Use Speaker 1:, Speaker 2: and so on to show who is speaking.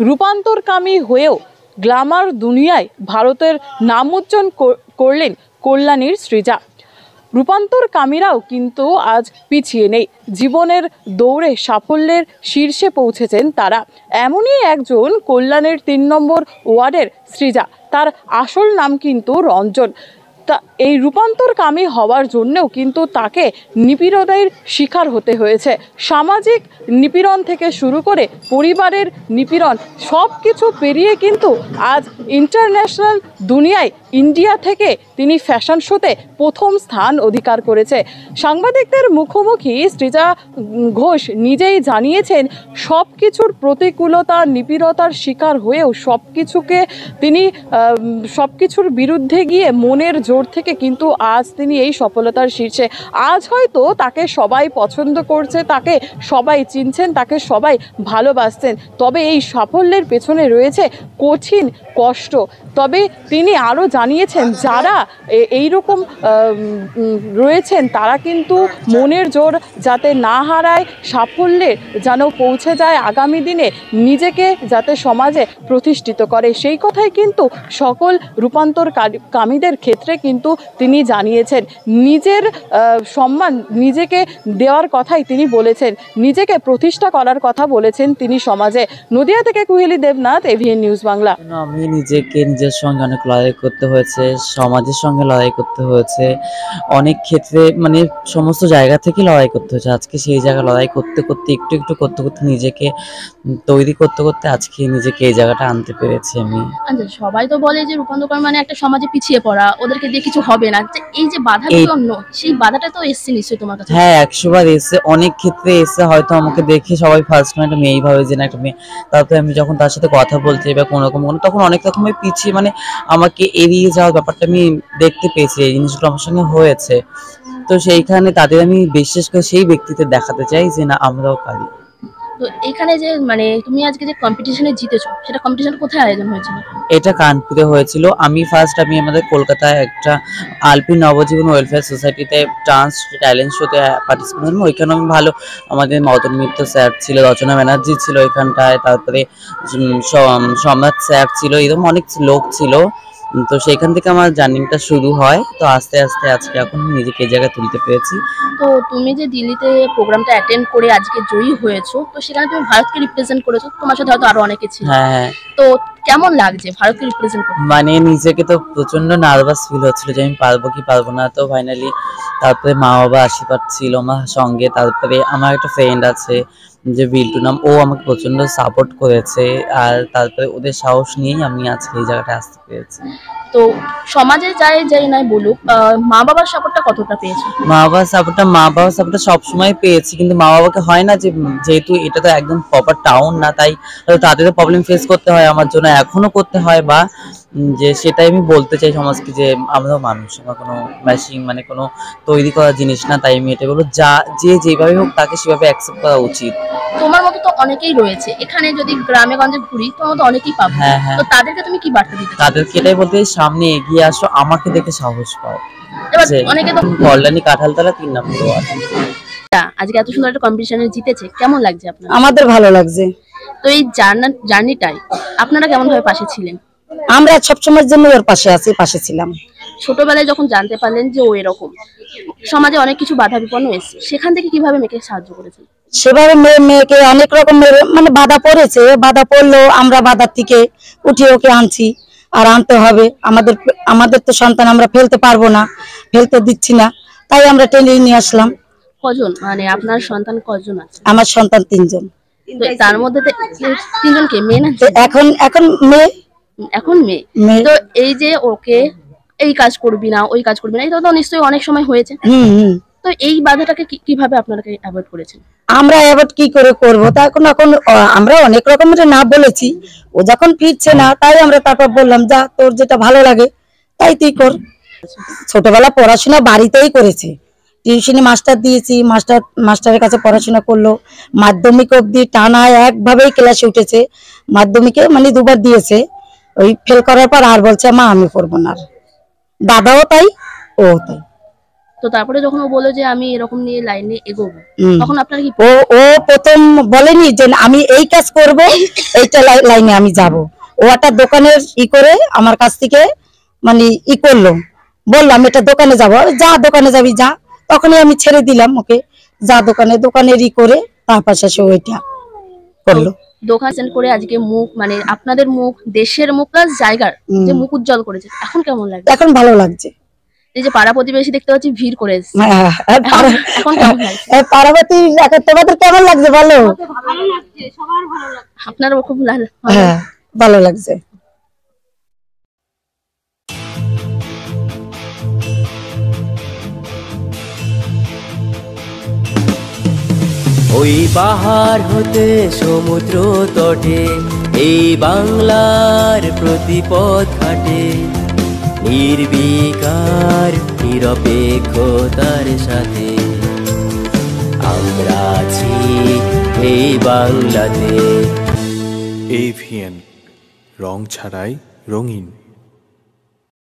Speaker 1: রূপান্তরকামী হয়েও গ্ল্যামার দুনিয়ায় ভারতের নাম উজ্জ্বল করলেন কল্যাণীর সৃজা। রূপান্তরকামীরাও কিন্তু আজ পিছিয়ে নেই, জীবনের দৌড়ে সাফল্যের শীর্ষে পৌঁছেছেন তারা। এমনই একজন কল্যাণের ৩ নম্বর ওয়ার্ডের সৃজা। তার আসল নাম কিন্তু রঞ্জন। তা এই রূপান্তরকামী হওয়ার জন্যও কিন্তু তাকে নিপীড়নের শিকার হতে হয়েছে। সামাজিক নিপীড়ন থেকে শুরু করে পরিবারের নিপীড়ন সব কিছু পেরিয়ে কিন্তু আজ ইন্টারন্যাশনাল দুনিয়ায় ইন্ডিয়া থেকে তিনি ফ্যাশন শোতে প্রথম স্থান অধিকার করেছে। সাংবাদিকদের মুখোমুখি সৃজা ঘোষ নিজেই জানিয়েছেন সব কিছুর প্রতিকূলতা নিপীড়তার শিকার হয়েও সব কিছুর বিরুদ্ধে গিয়ে মনের জোর থেকে কিন্তু আজ তিনি এই সফলতার শীর্ষে। আজ হয়তো তাকে সবাই পছন্দ করছে, তাকে সবাই চিনছেন, তাকে সবাই ভালোবাসছেন, তবে এই সাফল্যের পেছনে রয়েছে কঠিন কষ্ট। তবে তিনি আরও জানিয়েছেন যারা এইরকম রয়েছেন তারা কিন্তু মনের জোর যাতে না হারায়, সাফল্যে যেন পৌঁছে যায় আগামী দিনে, নিজেকে যাতে সমাজে প্রতিষ্ঠিত করে, সেই কথাই কিন্তু সকল রূপান্তরকামীদের ক্ষেত্রে কিন্তু তিনি জানিয়েছেন। নিজের সম্মান নিজেকে দেওয়ার কথাই তিনি বলেছেন, নিজেকে প্রতিষ্ঠা করার কথা বলেছেন তিনি সমাজে। নদিয়া থেকে কুহেলি দেবনাথ, এভিএন নিউজ বাংলা।
Speaker 2: আমি নিজেকে নিজের সঙ্গে অনেক লড়াই করতে হয়েছে, সমাজের সঙ্গে লড়াই করতে হয়েছে, অনেক ক্ষেত্রে মানে সমস্ত জায়গা থেকে লড়াই করতে হয়েছে। আজকে সেই জায়গায় লড়াই করতে করতে একটু একটু করতে করতে নিজেকে তৈরি করতে করতে আজকে নিজেকে এই জায়গাটা আনতে পেরেছি আমি।
Speaker 3: আচ্ছা, সবাই তো বলে যে রূপান্তরকামী মানে একটা সমাজে পিছিয়ে পড়া, ওদেরকে দিয়ে কিছু হবে না। এই যে বাধা বিপন্ন, সেই বাধাটা তো এসছে নিশ্চয়ই তোমার কাছে।
Speaker 2: হ্যাঁ, 100 বার এসে, অনেক ক্ষেত্রে এসে হয়তো আমাকে দেখে সবাই ফার্স্ট টাইম একটা মেয়েই ভাবে যে না একটা মেয়ে। তারপরে আমি যখন তার সাথে কথা বলতে বা কোনো রকম তখন অনেক রকমের পিছিয়ে মানে আমাকে এড়িয়ে যাওয়ার ব্যাপারটা আমি দেখতে পেয়েছি, এই জিনিসগুলো আমার সঙ্গে হয়েছে। তো সেইখানে তাদের আমি বিশেষ করে সেই ব্যক্তিদের দেখাতে চাই যে না আমরাও পারি।
Speaker 3: তো এখানে যে মানে তুমি আজকে যে কম্পিটিশনে জিতেছো, সেটা কম্পিটিশন কোথায় আয়োজন হয়েছিল?
Speaker 2: এটা কানপুরে হয়েছিল। আমি আমাদের কলকাতায় একটা আলপি নবজীবন ওয়েলফেয়ার সোসাইটিতে ডান্স ট্যালেন্ট শোতে পার্টিসিপেট করলাম। ওইখানে আমি ভালো, আমাদের মদন মিত্র স্যার ছিল, রচনা ব্যানার্জি ছিল ওইখানটায়, তারপরে সম্রাট স্যার ছিল, এরকম অনেক লোক ছিল। তো সেইখান থেকে আমার জার্নিটা শুরু হয়। তো আস্তে আস্তে আজকে এখন নিজেকে এই জায়গায় তুলতে পেরেছি।
Speaker 3: তো তুমি যে দিল্লিতে প্রোগ্রামটা অ্যাটেন্ড করে আজকে জয়ী হয়েছো, তো সেখানে তুমি ভারতকে রিপ্রেজেন্ট করেছো, তোমার সাথে হয়তো আরো অনেকে ছিল।
Speaker 2: হ্যাঁ,
Speaker 3: তো কেমন লাগছে ভারতকে রিপ্রেজেন্ট করতে?
Speaker 2: মানে নিজেকে তো প্রচন্ড নার্ভাস ফিল হচ্ছিল যে আমি পারবো কি পারবো না। তো ফাইনালি তারপরে মা বাবা আশীর্বাদ ছিল আমার সঙ্গে, তারপরে আমার একটা ফ্রেন্ড আছে যে বিল্টু নাম, ও আমাকে প্রচন্ড সাপোর্ট করেছে। আর তারপরে ওদের সাহস নিয়েই আমি আজকে এই জায়গাটা আসতে পেরেছি।
Speaker 3: তো সমাজে যাই নাই বলুক, মা বাবার সাপোর্টটা কতটা পেয়েছো?
Speaker 2: মা বাবার সাপোর্টটা সবসময় পেয়েছি, কিন্তু মা বাবাকে হয় না যে যেহেতু এটা তো একদম প্রপার টাউন না, তাই তাদেরও প্রবলেম ফেস করতে হয়, আমার জন্য এখনো করতে হয়। বা যে সেটাই আমি বলতে চাই সমাজকে যে আমরাও মানুষ, আমরা কোনো মেশিন মানে কোনো তৈরি করা জিনিস না। তাই আমি এটাই বলবো, যে যেভাবে হোক তাকে সেভাবে অ্যাকসেপ্ট করা উচিত।
Speaker 3: তোমার মতো তো অনেকেই রয়েছে এখানে, যদি গ্রামে গঞ্জে ঘুরি তোমার মতো অনেকেই পাবো।
Speaker 2: হ্যাঁ হ্যাঁ,
Speaker 3: তো তাদেরকে তুমি কি বার্তা দিতে চাও?
Speaker 2: তাদেরকে এটাই বলতে চাই, সামনে এগিয়ে আসো, আমাকে দেখে সাহস পাও।
Speaker 3: এবার অনেকে তো
Speaker 2: কল্যাণী কাঁঠালতলা 3 নম্বর ওয়ার্ড।
Speaker 3: আজকে এত সুন্দর একটা কম্পিটিশনে জিতেছে, কেমন লাগছে আপনার?
Speaker 4: আমাদের ভালো লাগছে।
Speaker 3: তো এই জার্নিটাই আপনারা কেমন ভাবে পাশে ছিলেন?
Speaker 4: আমরা সবসময়ের জন্য ওর পাশে ছিলাম।
Speaker 3: ছোটবেলায় যখন জানতে পারলেন যে ও এরকম, সমাজে অনেক কিছু বাধা বিপন্ন এসেছে, সেখান থেকে কিভাবে মেয়েকে সাহায্য করেছেন?
Speaker 4: সেভাবে মেয়েকে অনেক রকমের মানে বাধা পড়েছে, বাধা পড়লেও আমরা বাধার থেকে উঠিয়ে ওকে আনছি। আর আনতে হবে, আমাদের তো সন্তান আমরা ফেলতে পারবো না, ফেলতে দিচ্ছি না, তাই আমরা টেনে নিয়ে আসলাম।
Speaker 3: কজন মানে আপনার সন্তান কজন আছে?
Speaker 4: আমার সন্তান 3 জন।
Speaker 3: তো তার মধ্যে 3 জনকে মেয়ে না?
Speaker 4: এখন মেয়ে।
Speaker 3: এখন মেয়ে। তো এই যে ওকে এই কাজ করবি না ওই কাজ করবি না, এটা তো নিশ্চয়ই অনেক সময় হয়েছে। তো এই বাধাটাকে কিভাবে আপনারা অ্যাভয়েড করেছেন?
Speaker 4: আমরা অ্যাভয়েড কি করে করব, তা এখন আমরা অনেক রকমের না বলেছি। ও যখন ফিরছে না, তাই আমরা তারপর বললাম যা তোর যেটা ভালো লাগে তাই তুই কর। ছোটবেলা পড়াশোনা বাড়িতেই করেছে, টিউশনি মাস্টার দিয়েছি, মাস্টারের কাছে পড়াশোনা করলো। মাধ্যমিক অবধি টানা একভাবেই ক্লাসে উঠেছে। মাধ্যমিকে মানে 2 বার দিয়েছে, ওই ফেল করার পর আর বলছে মা আমি পড়বো না। দাদাও তাই, ও তাই।
Speaker 3: তো তারপরে যখন ও বললো যে আমি এরকম নিয়ে লাইনে এগোবো, তখন আপনার কি
Speaker 4: ও ও প্রথম বলেনি যে আমি এই কাজ করব, এইটা লাইনে আমি যাব। ও একটা দোকানের করে আমার কাছ থেকে মানে করলো, বললাম এটা দোকানে যাবো, যা দোকানে যাবি যা। তখনই আমি ছেড়ে দিলাম ওকে, যা দোকানের করে তারপর শেষে ওইটা করলো।
Speaker 3: দোকান সেন্ড করে আজকে মুখ মানে আপনাদের মুখ, দেশের মুখ প্লাস জায়গার যে মুখ উজ্জ্বল করেছে, এখন কেমন লাগে?
Speaker 4: এখন ভালো লাগছে।
Speaker 3: এই যে পাড়া প্রতিবেশী দেখতে পাচ্ছি ভিড় করে এসেছে, এখন কেমন লাগছে?
Speaker 4: পার্বতী তোমাদের কেমন লাগছে বলো?
Speaker 3: আপনারও খুব
Speaker 4: ভালো লাগছে।
Speaker 5: ওই পাহাড় হতে সমুদ্র তটে এই বাংলার প্রতিপদ ঘাটে নির্বিকার নিরপেক্ষতার সাথে আমরা আছি এই বাংলাতে।
Speaker 6: AVN, রং ছাড়াই রঙিন।